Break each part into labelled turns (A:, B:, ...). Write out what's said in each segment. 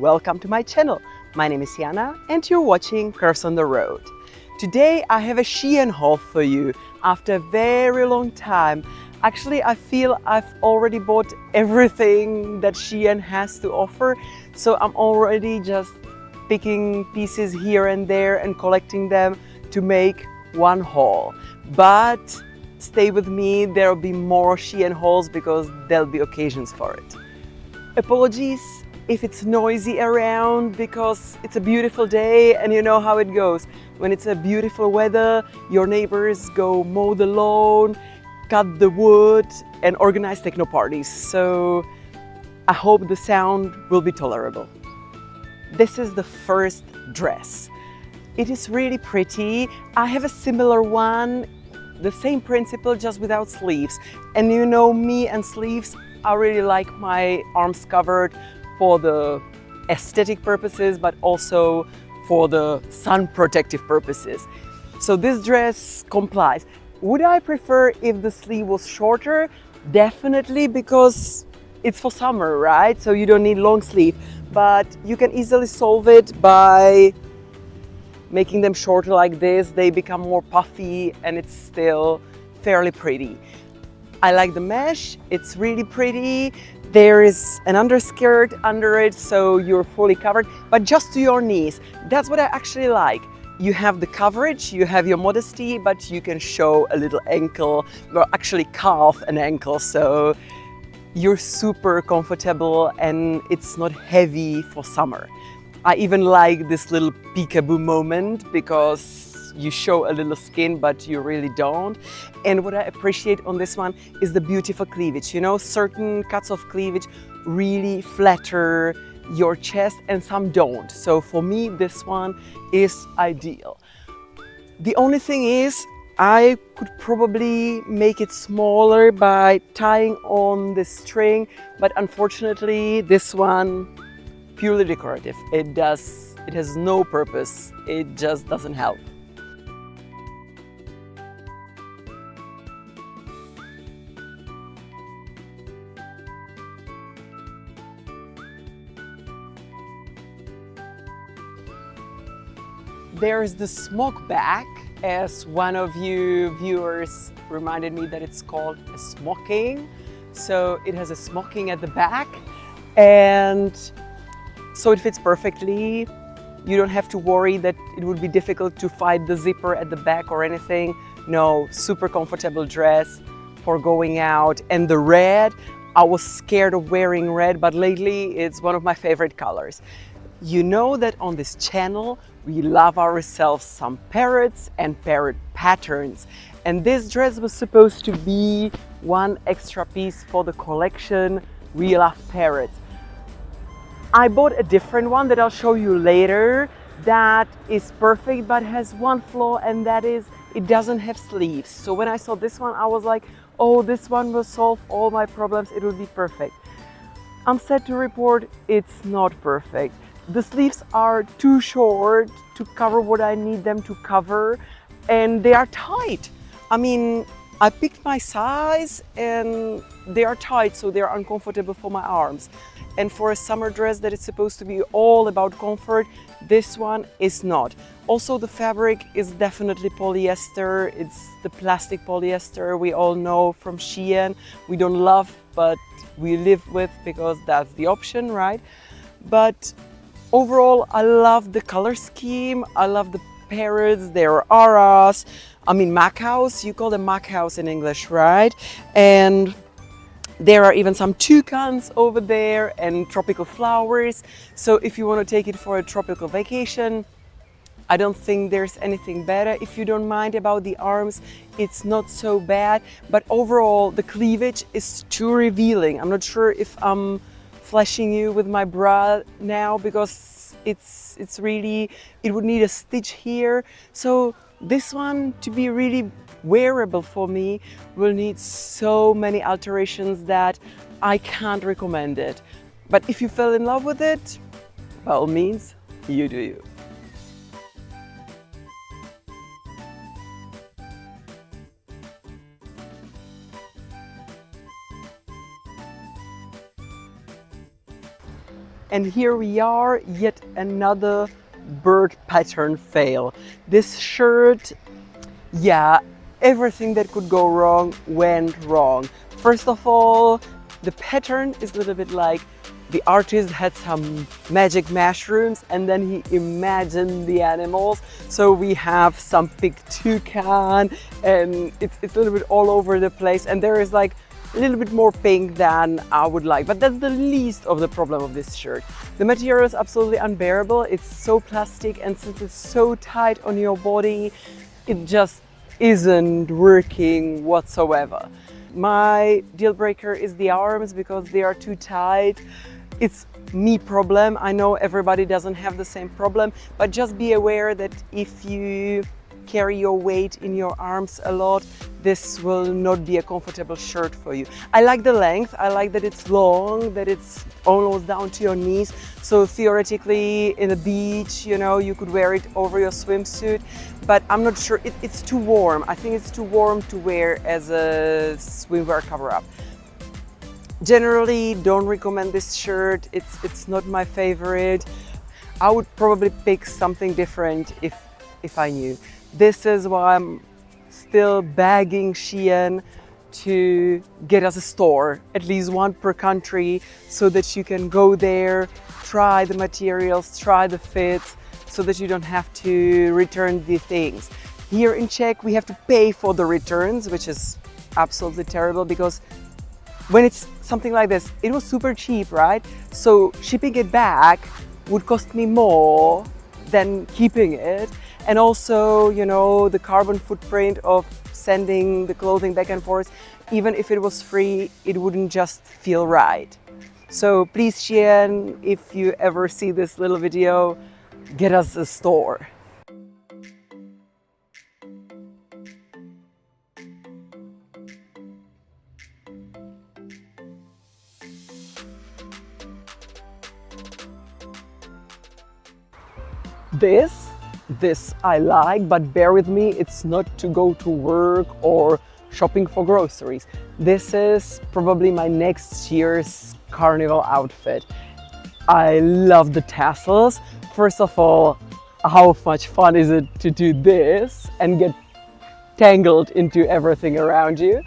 A: welcome to my channel. My name is Jana and you're watching Curves on the Road. Today I have a SHEIN haul for you after a very long time. Actually, I feel I've already bought everything that SHEIN has to offer, so I'm already just picking pieces here and there and collecting them to make one haul. But stay with me, there will be more SHEIN hauls because there'll be occasions for it. Apologies if it's noisy around because it's a beautiful day and you know how it goes. When it's a beautiful weather, your neighbors go mow the lawn, cut the wood and organize techno parties. So I hope the sound will be tolerable. This is the first dress. It is really pretty. I have a similar one, the same principle, just without sleeves. And you know me and sleeves, I really like my arms covered for the aesthetic purposes, but also for the sun protective purposes. So this dress complies. Would I prefer if the sleeve was shorter? Definitely, because it's for summer, right? So you don't need long sleeve, but you can easily solve it by making them shorter like this. They become more puffy and it's still fairly pretty. I like the mesh, it's really pretty. There is an underskirt under it, so you're fully covered, but just to your knees. That's what I actually like. You have the coverage, you have your modesty, but you can show a little ankle, or actually calf and ankle, so you're super comfortable and it's not heavy for summer. I even like this little peekaboo moment because you show a little skin, but you really don't. And what I appreciate on this one is the beautiful cleavage. You know, certain cuts of cleavage really flatter your chest and some don't. So for me, this one is ideal. The only thing is, I could probably make it smaller by tying on this string, but unfortunately, this one, purely decorative. It has no purpose. It just doesn't help. There's the smock back, as one of you viewers reminded me that it's called a smocking. So it has a smocking at the back, and so it fits perfectly. You don't have to worry that it would be difficult to find the zipper at the back or anything. No, super comfortable dress for going out. And the red, I was scared of wearing red, but lately it's one of my favorite colors. You know that on this channel, we love ourselves some parrots and parrot patterns. And this dress was supposed to be one extra piece for the collection. We love parrots. I bought a different one that I'll show you later that is perfect, but has one flaw, and that is it doesn't have sleeves. So when I saw this one, I was like, oh, this one will solve all my problems. It will be perfect. I'm sad to report it's not perfect. The sleeves are too short to cover what I need them to cover, and they are tight. I mean, I picked my size and they are tight, so they're uncomfortable for my arms. And for a summer dress that is supposed to be all about comfort, this one is not. Also, the fabric is definitely polyester. It's the plastic polyester we all know from SHEIN. We don't love, but we live with because that's the option, right? But overall, I love the color scheme. I love the parrots, their auras. I mean, macaws, you call them macaws in English, right? And there are even some toucans over there and tropical flowers. So if you want to take it for a tropical vacation, I don't think there's anything better. If you don't mind about the arms, it's not so bad. But overall, the cleavage is too revealing. I'm not sure if I'm flashing you with my bra now because it's really, it would need a stitch here. So this one, to be really wearable for me, will need so many alterations that I can't recommend it. But if you fell in love with it, by all means, you do you. And here we are, yet another bird pattern fail. This shirt, yeah, everything that could go wrong went wrong. First of all, the pattern is a little bit like the artist had some magic mushrooms and then he imagined the animals. So we have some big toucan and it's a little bit all over the place, and there is like a little bit more pink than I would like, but that's the least of the problem of this shirt. The material is absolutely unbearable. It's so plastic, and since it's so tight on your body, it just isn't working whatsoever. My deal breaker is the arms because they are too tight. It's me problem. I know everybody doesn't have the same problem, but just be aware that if you carry your weight in your arms a lot, this will not be a comfortable shirt for you. I like the length. I like that it's long, that it's almost down to your knees. So theoretically in the beach, you know, you could wear it over your swimsuit, but I'm not sure. It's too warm. I think it's too warm to wear as a swimwear cover-up. Generally, don't recommend this shirt. It's not my favorite. I would probably pick something different if I knew. This is why I'm still begging SHEIN to get us a store, at least one per country, so that you can go there, try the materials, try the fits, so that you don't have to return the things. Here in Czech, we have to pay for the returns, which is absolutely terrible, because when it's something like this, it was super cheap, right? So shipping it back would cost me more than keeping it. And also, you know, the carbon footprint of sending the clothing back and forth, even if it was free, it wouldn't just feel right. So please, SHEIN, if you ever see this little video, get us a store. This I like, but bear with me, it's not to go to work or shopping for groceries. This is probably my next year's carnival outfit. I love the tassels. First of all, how much fun is it to do this and get tangled into everything around you?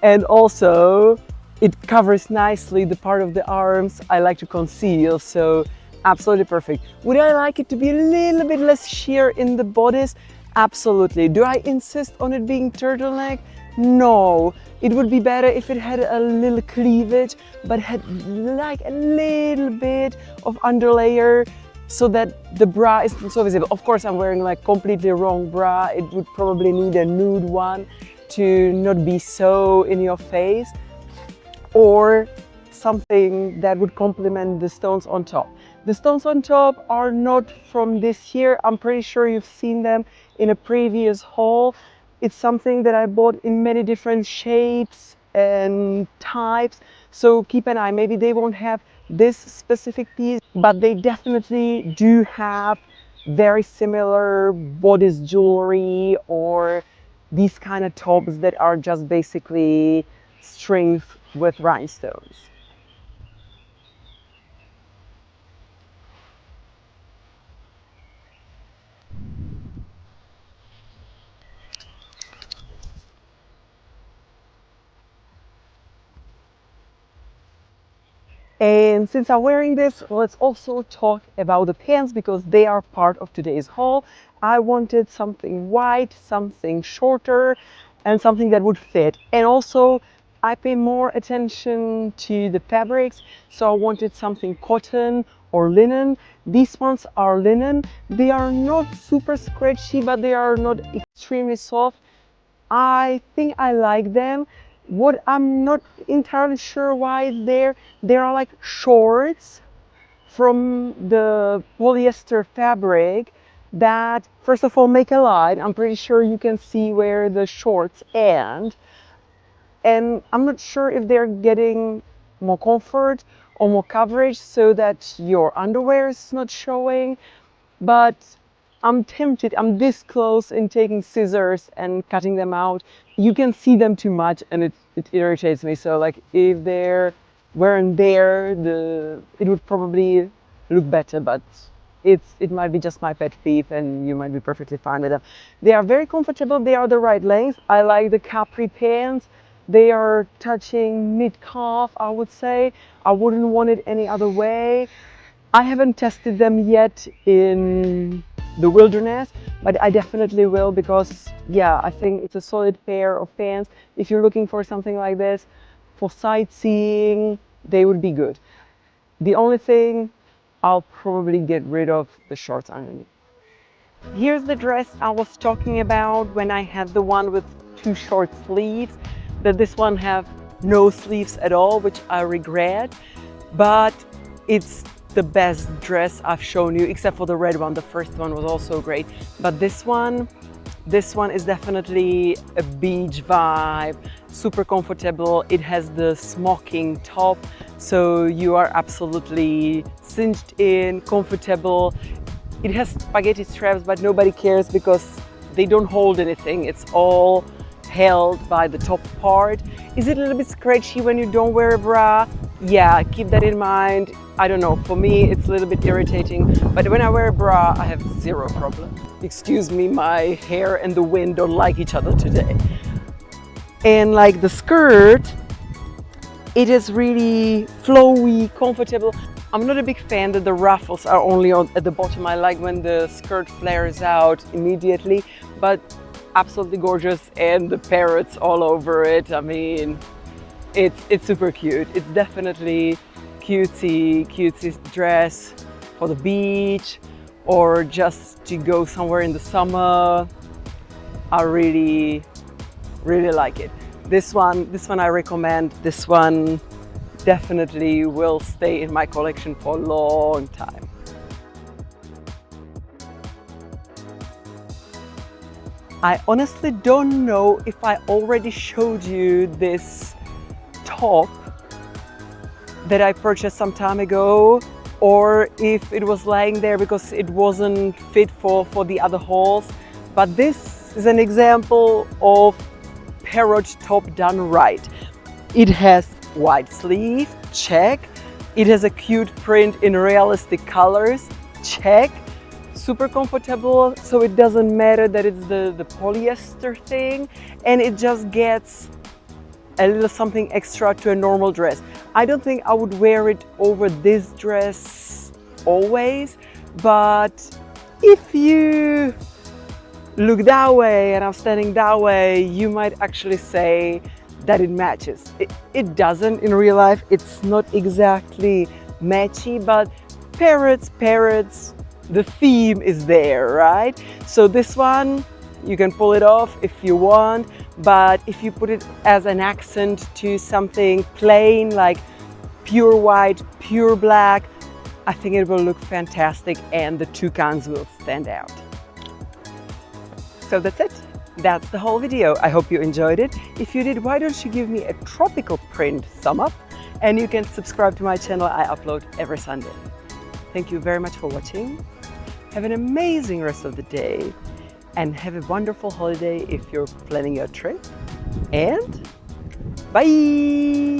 A: And also, it covers nicely the part of the arms I like to conceal, so absolutely perfect. Would I like it to be a little bit less sheer in the bodice? Absolutely. Do I insist on it being turtleneck? No. It would be better if it had a little cleavage, but had like a little bit of underlayer so that the bra isn't so visible. Of course, I'm wearing like completely wrong bra. It would probably need a nude one to not be so in your face, or something that would complement the stones on top. The stones on top are not from this year. I'm pretty sure you've seen them in a previous haul. It's something that I bought in many different shapes and types. So keep an eye. Maybe they won't have this specific piece, but they definitely do have very similar bodice jewelry or these kind of tops that are just basically strings with rhinestones. And since I'm wearing this, let's also talk about the pants, because they are part of today's haul. I wanted something white, something shorter, and something that would fit. And also, I pay more attention to the fabrics, so I wanted something cotton or linen. These ones are linen. They are not super scratchy, but they are not extremely soft. I think I like them. What I'm not entirely sure why there are like shorts from the polyester fabric that, first of all, make a line. I'm pretty sure you can see where the shorts end. And I'm not sure if they're getting more comfort or more coverage so that your underwear is not showing, but I'm tempted. I'm this close in taking scissors and cutting them out. You can see them too much and it irritates me. So like if they're wearing there, it would probably look better, but it might be just my pet peeve, and you might be perfectly fine with them. They are very comfortable. They are the right length. I like the capri pants. They are touching mid-calf, I would say. I wouldn't want it any other way. I haven't tested them yet in the wilderness, but I definitely will, because yeah, I think it's a solid pair of pants. If you're looking for something like this for sightseeing, they would be good. The only thing, I'll probably get rid of the shorts underneath. Here's the dress I was talking about when I had the one with 2 short sleeves. That this one have no sleeves at all, which I regret, but it's the best dress I've shown you, except for the red one. The first one was also great, but this one is definitely a beach vibe, super comfortable. It has the smocking top, so you are absolutely cinched in, comfortable. It has spaghetti straps, but nobody cares because they don't hold anything. It's all held by the top part. Is it a little bit scratchy when you don't wear a bra? Yeah, keep that in mind. I don't know, for me it's a little bit irritating, but when I wear a bra I have zero problem. Excuse me, my hair and the wind don't like each other today. And like the skirt, it is really flowy, comfortable. I'm not a big fan that the ruffles are only at the bottom. I like when the skirt flares out immediately, but absolutely gorgeous, and the parrots all over it. I mean, it's super cute. It's definitely cutesy dress for the beach or just to go somewhere in the summer. I really like it. This one I recommend. This one definitely will stay in my collection for a long time. I honestly don't know if I already showed you this top that I purchased some time ago, or if it was lying there because it wasn't fit for the other hauls. But this is an example of parrot top done right. It has wide sleeve, check. It has a cute print in realistic colors, check. Super comfortable, so it doesn't matter that it's the polyester thing, and it just gets a little something extra to a normal dress. I don't think I would wear it over this dress always, but if you look that way and I'm standing that way, you might actually say that it matches. It doesn't in real life. It's not exactly matchy, but parrots, the theme is there, right? So this one, you can pull it off if you want, but if you put it as an accent to something plain like pure white, pure black, I think it will look fantastic and the toucans will stand out. So that's it. That's the whole video. I hope you enjoyed it. If you did, why don't you give me a tropical print thumb up, and you can subscribe to my channel. I upload every Sunday. Thank you very much for watching. Have an amazing rest of the day and have a wonderful holiday if you're planning your trip. And bye!